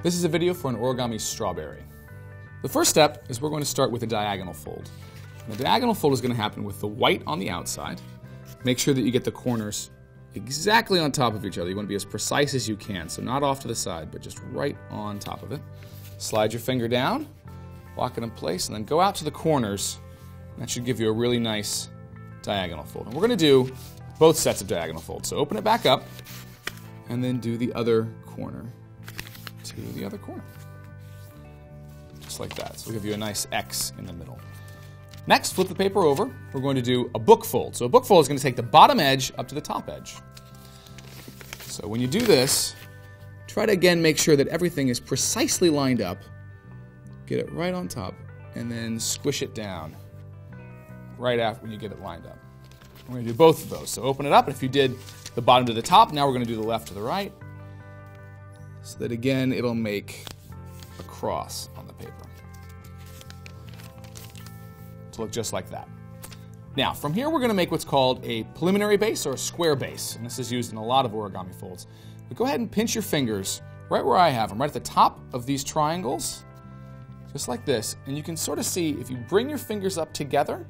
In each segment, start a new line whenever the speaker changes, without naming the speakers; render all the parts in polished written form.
This is a video for an origami strawberry. The first step is we're going to start with a diagonal fold. And the diagonal fold is going to happen with the white on the outside. Make sure that you get the corners exactly on top of each other. You want to be as precise as you can, so not off to the side, but just right on top of it. Slide your finger down, lock it in place, and then go out to the corners. That should give you a really nice diagonal fold. And we're going to do both sets of diagonal folds. So open it back up, and then do the other corner to the other corner. Just like that. So we'll give you a nice X in the middle. Next, flip the paper over. We're going to do a book fold. So a book fold is going to take the bottom edge up to the top edge. So when you do this, try to again make sure that everything is precisely lined up. Get it right on top, and then squish it down right after when you get it lined up. We're going to do both of those. So open it up, and if you did the bottom to the top, now we're going to do the left to the right. So that again, it'll make a cross on the paper. To look just like that. Now, from here we're going to make what's called a preliminary base or a square base. And this is used in a lot of origami folds. But go ahead and pinch your fingers right where I have them, right at the top of these triangles. Just like this. And you can sort of see, if you bring your fingers up together,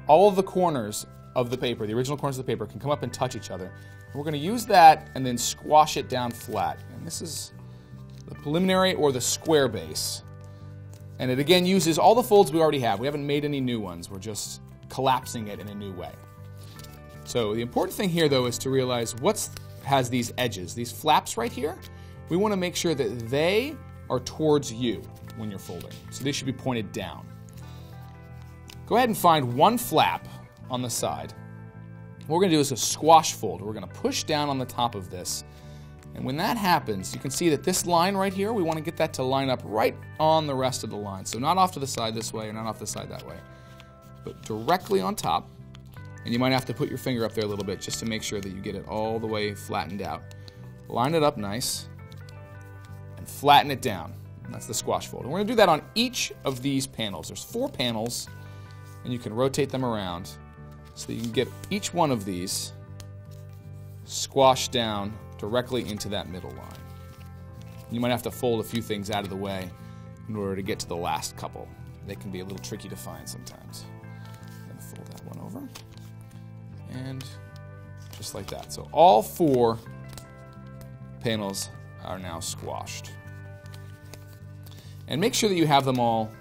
all of the corners of the paper, the original corners of the paper, can come up and touch each other. And we're going to use that and then squash it down flat. And this is the preliminary or the square base. And it again uses all the folds we already have. We haven't made any new ones. We're just collapsing it in a new way. So the important thing here, though, is to realize what has these edges, these flaps right here. We want to make sure that they are towards you when you're folding. So they should be pointed down. Go ahead and find one flap on the side. What we're going to do is a squash fold. We're going to push down on the top of this. And when that happens, you can see that this line right here, we want to get that to line up right on the rest of the line. So not off to the side this way or not off the side that way, but directly on top. And you might have to put your finger up there a little bit just to make sure that you get it all the way flattened out. Line it up nice and flatten it down. And that's the squash fold. And we're going to do that on each of these panels. There's 4 panels, and you can rotate them around so that you can get each one of these squashed down directly into that middle line. You might have to fold a few things out of the way in order to get to the last couple. They can be a little tricky to find sometimes. I'm going to fold that one over. And just like that. So all 4 panels are now squashed. And make sure that you have them all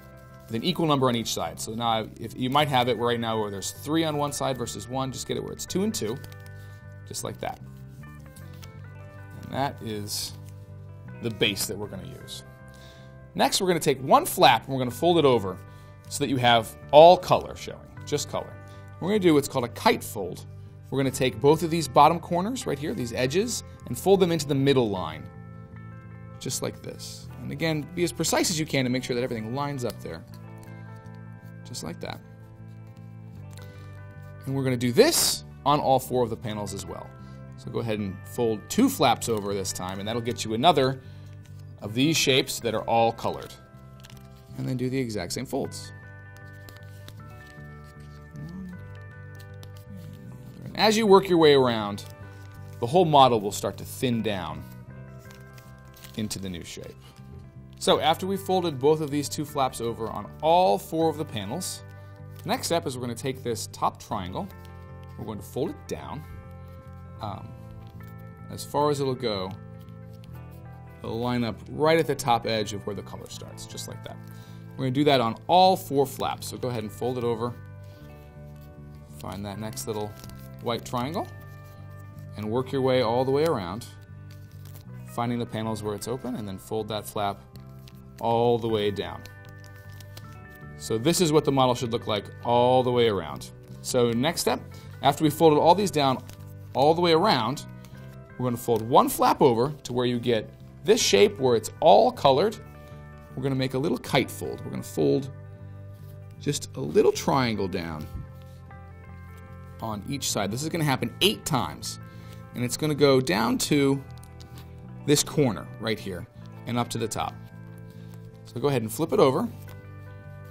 with an equal number on each side. So now, if you might have it right now where there's 3 on one side versus 1, just get it where it's 2 and 2, just like that. And that is the base that we're going to use. Next, we're going to take one flap and we're going to fold it over so that you have all color showing, just color. We're going to do what's called a kite fold. We're going to take both of these bottom corners right here, these edges, and fold them into the middle line, just like this. And again, be as precise as you can to make sure that everything lines up there, just like that. And we're going to do this on all 4 of the panels as well. So go ahead and fold 2 flaps over this time, and that'll get you another of these shapes that are all colored. And then do the exact same folds. And as you work your way around, the whole model will start to thin down into the new shape. So after we've folded both of these 2 flaps over on all 4 of the panels, the next step is we're going to take this top triangle, we're going to fold it down. As far as it'll go, it'll line up right at the top edge of where the color starts, just like that. We're going to do that on all 4 flaps, so go ahead and fold it over. Find that next little white triangle, and work your way all the way around, finding the panels where it's open, and then fold that flap all the way down. So this is what the model should look like all the way around. So next step, after we folded all these down all the way around, we're going to fold one flap over to where you get this shape where it's all colored. We're going to make a little kite fold. We're going to fold just a little triangle down on each side. This is going to happen 8 times. And it's going to go down to this corner right here and up to the top. So go ahead and flip it over.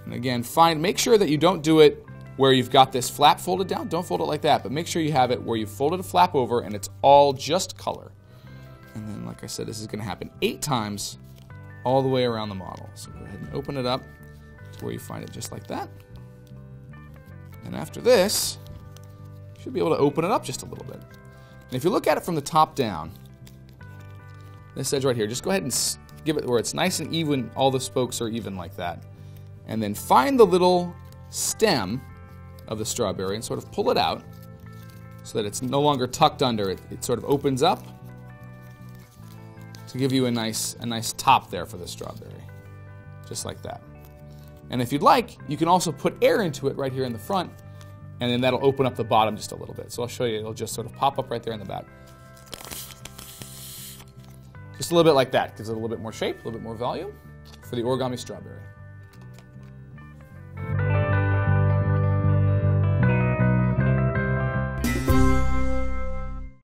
And again, make sure that you don't do it where you've got this flap folded down. Don't fold it like that, but make sure you have it where you've folded a flap over and it's all just color. And then, like I said, this is going to happen 8 times all the way around the model. So go ahead and open it up to where you find it just like that. And after this, you should be able to open it up just a little bit. And if you look at it from the top down, this edge right here, just go ahead and give it where it's nice and even, all the spokes are even like that. And then find the little stem of the strawberry and sort of pull it out so that it's no longer tucked under. It sort of opens up to give you a nice top there for the strawberry, just like that. And if you'd like, you can also put air into it right here in the front, and then that'll open up the bottom just a little bit. So I'll show you, it'll just sort of pop up right there in the back. Just a little bit like that, gives it a little bit more shape, a little bit more volume for the origami strawberry.